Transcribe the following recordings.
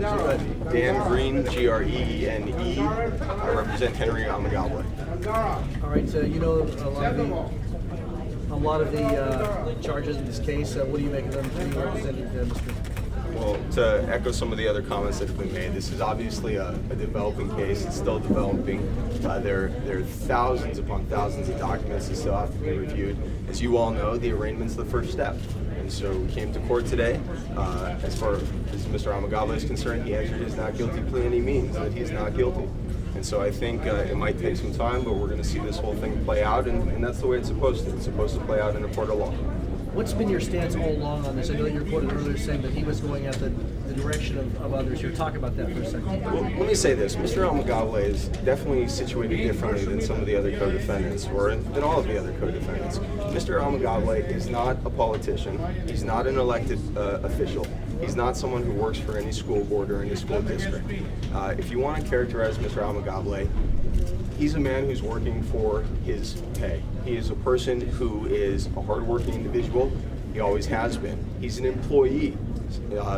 representing? Go ahead. Dan Green, Grene. I represent Henry Amagable. All right, you know a lot of the charges in this case. What do you make of them being represented, Mr.? Well, to echo some of the other comments that have been made, this is obviously a developing case. It's still developing. There are thousands upon thousands of documents that still have to be reviewed. As you all know, the arraignment's the first step. And so we came to court today. As far as Mr. Amagable is concerned, he entered his not guilty plea, and he means that he's not guilty. And so I think it might take some time, but we're going to see this whole thing play out, and that's the way it's supposed to. It's supposed to play out in a court of law. What's been your stance all along on this? I know you reported earlier saying that he was going at the direction of others here. Talk about that for a second. Well, let me say this. Mr. Amagable is definitely situated differently than some of the other co-defendants, or than all of the other co-defendants. Mr. Amagable is not a politician. He's not an elected official. He's not someone who works for any school board or any school district. If you want to characterize Mr. Amagable, he's a man who's working for his pay. He is a person who is a hardworking individual. He always has been. He's an employee.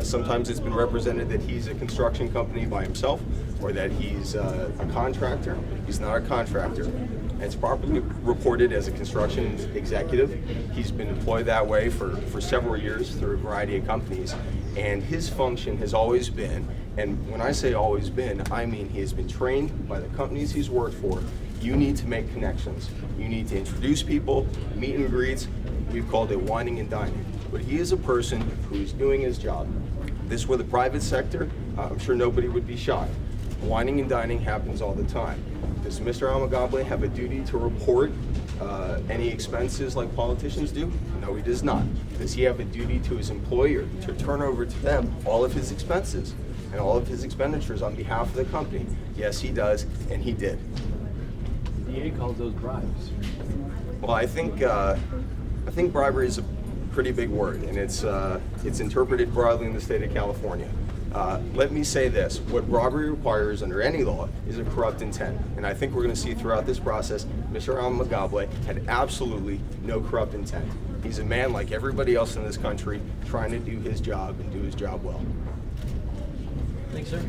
Sometimes it's been represented that he's a construction company by himself, or that he's a contractor. He's not a contractor. And it's properly reported as a construction executive. He's been employed that way for several years through a variety of companies. And his function has always been, and when I say always been, I mean he has been trained by the companies he's worked for. You need to make connections. You need to introduce people, meet and greets. We've called it whining and dining. But he is a person who's doing his job. This were the private sector, I'm sure nobody would be shocked. Whining and dining happens all the time. Does Mr. Amagable have a duty to report any expenses like politicians do? No, he does not. Does he have a duty to his employer to turn over to them all of his expenses and all of his expenditures on behalf of the company? Yes, he does, and he did. The DA calls those bribes. Well, I think bribery is a pretty big word, and it's interpreted broadly in the state of California. Let me say this, what robbery requires under any law is a corrupt intent. And I think we're going to see throughout this process, Mr. Amagable had absolutely no corrupt intent. He's a man like everybody else in this country trying to do his job and do his job well. Thanks, sir.